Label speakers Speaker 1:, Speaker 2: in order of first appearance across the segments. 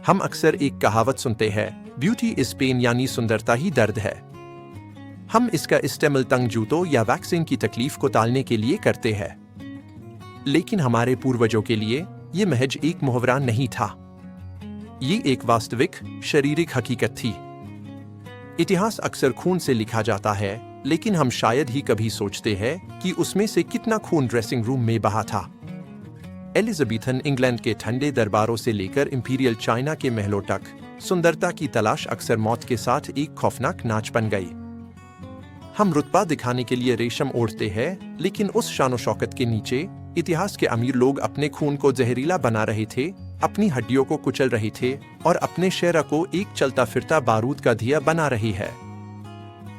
Speaker 1: हम अक्सर एक कहावत सुनते हैं, ब्यूटी इज पेन, यानी सुंदरता ही दर्द है। हम इसका इस्तेमाल तंग जूतों या वैक्सिंग की तकलीफ को टालने के लिए करते हैं, लेकिन हमारे पूर्वजों के लिए ये महज एक मुहावरा नहीं था। ये एक वास्तविक शारीरिक हकीकत थी। इतिहास अक्सर खून से लिखा जाता है, लेकिन हम शायद ही कभी सोचते हैं कि उसमें से कितना खून ड्रेसिंग रूम में बहा था। एलिजाबेथन इंग्लैंड के ठंडे दरबारों से लेकर इंपीरियल चाइना के महलों तक सुंदरता की तलाश अक्सर मौत के साथ एक खौफनाक नाच बन गई। हम रुतबा दिखाने के लिए रेशम ओढ़ते हैं, लेकिन उस शानो शौकत के नीचे इतिहास के अमीर लोग अपने खून को जहरीला बना रहे थे, अपनी हड्डियों को कुचल रहे थे और अपने शेरा को एक चलता फिरता बारूद का दिया बना रही है।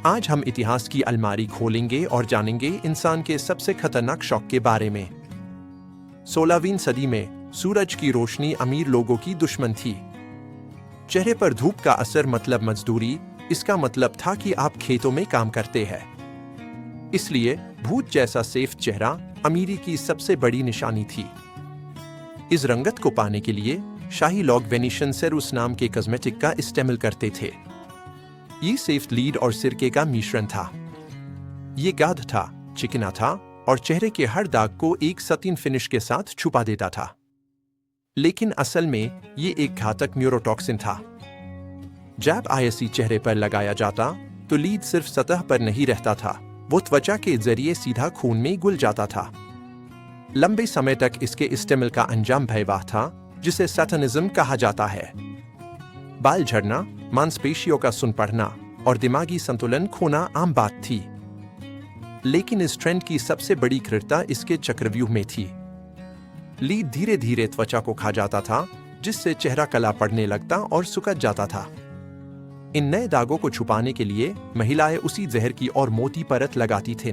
Speaker 1: आज हम इतिहास की अलमारी खोलेंगे और जानेंगे इंसान के सबसे खतरनाक शौक के बारे में। 16वीं सदी में सूरज की रोशनी अमीर लोगों की दुश्मन थी। चेहरे पर धूप का असर मतलब मजदूरी, इसका मतलब था कि आप खेतों में काम करते हैं। इसलिए भूत जैसा सेफ चेहरा अमीरी की सबसे बड़ी निशानी थी। इस रंगत को पाने के लिए शाही लोग वेनिशियन सेरुस नाम के कॉस्मेटिक का इस्तेमाल करते थे। ये सेफ लीड और सिरके का मिश्रण था। ये गाढ़ था, चिकना था और चेहरे के हर दाग को एक सटीक फिनिश के साथ छुपा देता था। लेकिन असल में ये एक घातक न्यूरोटॉक्सिन था। जब आईएससी चेहरे पर लगाया जाता तो लीड सिर्फ सतह पर नहीं रहता था, वो त्वचा के जरिए सीधा खून में घुल जाता था। लंबे समय तक इसके इस्तेमाल का अंजाम भयावह था, जिसे सैटनिज्म कहा जाता है। बाल झड़ना, मांसपेशियों का सुन पड़ना और दिमागी संतुलन खोना आम बात थी। लेकिन इस ट्रेंड की सबसे बड़ी क्रूरता इसके चक्रव्यूह में थी। लीड धीरे धीरे त्वचा को खा जाता था, जिससे चेहरा काला पड़ने लगता और सुकड़ जाता था। इन नए दागों को छुपाने के लिए महिलाएं उसी जहर की और मोटी परत लगाती थीं।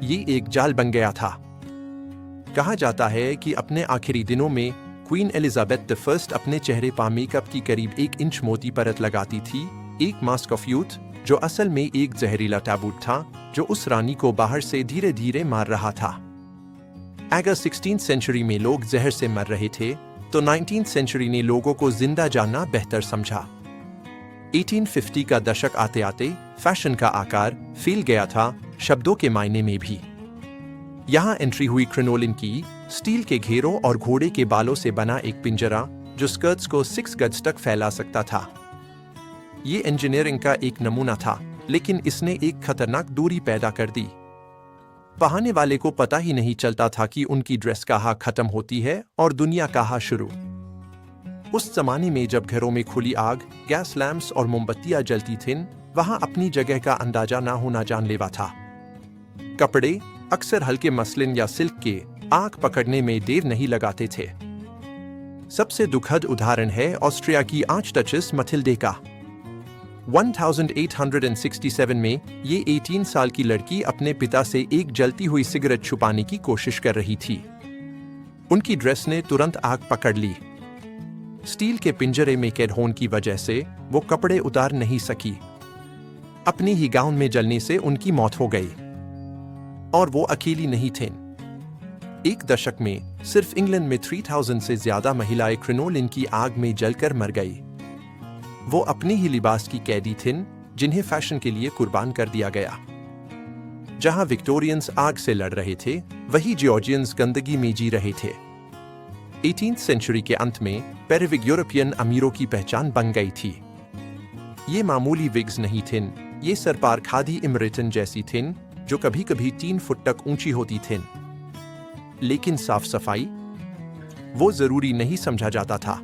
Speaker 1: ये एक जाल बन गया था। कहा जाता है कि अपने आखिरी दिनों में क्वीन एलिजाबेथ द फर्स्ट अपने चेहरे पर मेकअप की करीब 1 इंच मोटी परत लगाती थी, एक मास्क ऑफ यूथ, जो असल में एक जहरीला टैबूट था जो उस रानी को बाहर से धीरे धीरे मार रहा था। अगर 16th सेंचुरी में लोग जहर से मर रहे थे, तो 19th सेंचुरी ने लोगों को जिंदा जानना बेहतर समझा। 1850 का दशक आते आते फैशन का आकार फैल गया था, शब्दों के मायने में भी। यहाँ एंट्री हुई क्रिनोलिन की, स्टील के घेरों और घोड़े के बालों से बना एक पिंजरा जो स्कर्ट्स को 6 गज तक फैला सकता था। ये इंजीनियरिंग का एक नमूना था, लेकिन इसने एक खतरनाक दूरी पैदा कर दी। पहनने वाले को पता ही नहीं चलता था कि उनकी ड्रेस कहाँ खत्म होती है और दुनिया कहाँ शुरू। उस जमाने में जब घरों में खुली आग, गैस लैंप्स और मोमबत्तियां जलती थीं, वहां अपनी जगह का अंदाजा ना होना जानलेवा था। कपड़े अक्सर हल्के मसलिन या सिल्क के, आंख पकड़ने में देर नहीं लगाते थे। सबसे दुखद उदाहरण है ऑस्ट्रिया की आर्चडचेस मथिल्डे का। 1867 में ये 18 साल की लड़की अपने पिता से एक जलती हुई सिगरेट छुपाने की कोशिश कर रही थी। उनकी ड्रेस ने तुरंत आग पकड़ ली। स्टील के पिंजरे में कैद होने की वजह से वो कपड़े उतार नहीं सकी। अपने ही गाउन में जलने से उनकी मौत हो गई। और वो अकेली नहीं थे। एक दशक में सिर्फ इंग्लैंड में 3000 से ज्यादा महिलाएं क्रिनोलिन की आग में जलकर मर गई। वो अपने ही लिबास की कैदी थीं, जिन्हें फैशन के लिए कुर्बान कर दिया गया। जहां विक्टोरियंस आग से लड़ रहे थे, वही जॉर्जियंस गंदगी में जी रहे थे। 18th सेंचुरी के अंत में पेरिविग यूरोपियन अमीरों की पहचान बन गई थी। ये मामूली विग्स नहीं थीं, ये सरपार खादी इमरेटन जैसी थीं, जो कभी कभी 3 फुट तक ऊंची होती थीं। लेकिन साफ सफाई, वो जरूरी नहीं समझा जाता था।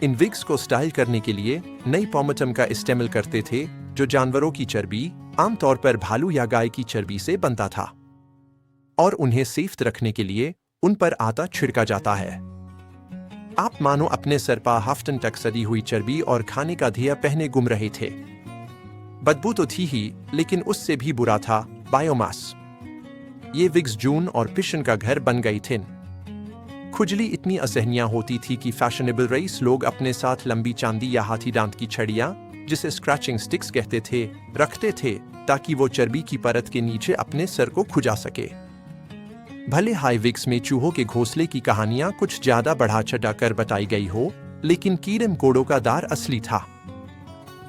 Speaker 1: इन विग्स को स्टाइल करने के लिए नई पोमेटम का इस्तेमाल करते थे, जो जानवरों की चर्बी, आमतौर पर भालू या गाय की चर्बी से बनता था। और उन्हें सेफ रखने के लिए उन पर आटा छिड़का जाता है। आप मानो अपने सर पर हफ्तन तक सड़ी हुई चर्बी और खाने का धिया पहने घूम रहे थे। बदबू तो थी ही, लेकिन उससे भी बुरा था बायोमास। ये विग्स जून और पिशन का घर बन गई थीं। खुजली इतनी असहनीय होती थी कि फैशनेबल रईस लोग अपने साथ लंबी चांदी या हाथी दांत की छड़ियां, जिसे स्क्रैचिंग स्टिक्स कहते थे, रखते थे, ताकि वो चर्बी की परत के नीचे अपने सर को खुजा सके। भले हाई विग्स में चूहों के घोंसले की कहानियां कुछ ज्यादा बढ़ा चढ़ा कर बताई गई हो, लेकिन कीड़े मकोड़ों का दार असली था।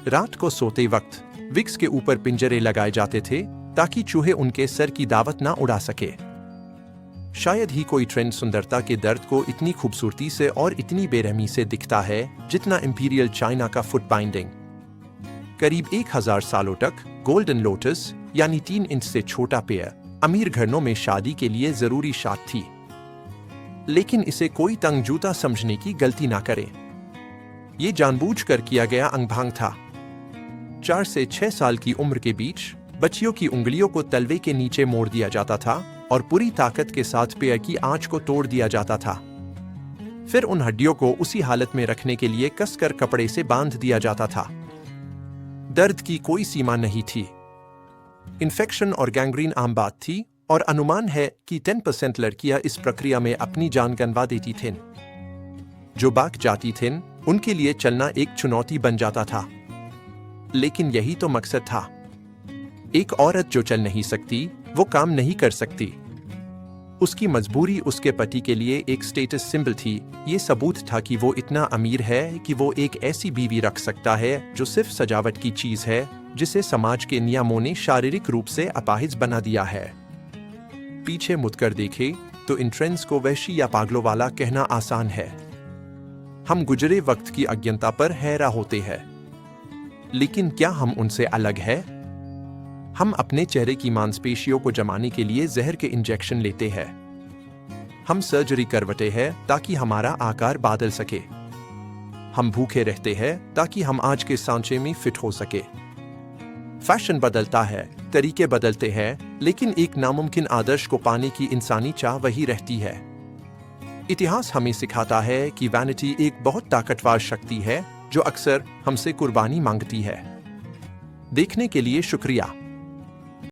Speaker 1: रात को सोते वक्त विक्स के ऊपर पिंजरे लगाए जाते थे ताकि चूहे उनके सर की दावत ना उड़ा सके। शायद ही कोई ट्रेंड सुंदरता के दर्द को इतनी खूबसूरती से और इतनी बेरहमी से दिखता है जितना इंपीरियल चाइना का फुट बाइंडिंग। करीब 1000 सालों तक गोल्डन लोटस यानी 3 इंच से छोटा पेड़ अमीर घरों में शादी के लिए जरूरी शाद थी। लेकिन इसे कोई तंग जूता समझने की गलती ना करे। ये जानबूझकर किया गया अंगभंग था। 4 से 6 साल की उम्र के बीच बच्चियों की उंगलियों को तलवे के नीचे मोड़ दिया जाता था और पूरी ताकत के साथ पैर की आंच को तोड़ दिया जाता था। फिर उन हड्डियों को उसी हालत में रखने के लिए कसकर कपड़े से बांध दिया जाता था। दर्द की कोई सीमा नहीं थी। इन्फेक्शन और गैंग्रीन आम बात थी और अनुमान है कि 10% लड़कियां इस प्रक्रिया में अपनी जान गंवा देती थीं। जो बाक जाती थीं, उनके लिए चलना एक चुनौती बन जाता था। लेकिन यही तो मकसद था। एक औरत जो चल नहीं सकती, वो काम नहीं कर सकती। उसकी मजबूरी उसके पति के लिए एक स्टेटस सिंबल थी। ये सबूत था कि वो इतना अमीर है कि वो एक ऐसी बीवी रख सकता है जो सिर्फ सजावट की चीज है, जिसे समाज के नियमों ने शारीरिक रूप से अपाहिज बना दिया है। पीछे मुड़कर देखे तो इन ट्रेंड्स को वहशी या पागलों वाला कहना आसान है। हम गुजरे वक्त की अज्ञानता पर हैरान होते हैं। लेकिन क्या हम उनसे अलग हैं? हम अपने चेहरे की मांसपेशियों को जमाने के लिए जहर के इंजेक्शन लेते हैं। हम सर्जरी करवाते हैं ताकि हमारा आकार बदल सके। हम भूखे रहते हैं ताकि हम आज के सांचे में फिट हो सके। फैशन बदलता है, तरीके बदलते हैं, लेकिन एक नामुमकिन आदर्श को पाने की इंसानी चाह वही रहती है। इतिहास हमें सिखाता है कि वैनिटी एक बहुत ताकतवर शक्ति है जो अक्सर हमसे कुर्बानी मांगती है। देखने के लिए शुक्रिया।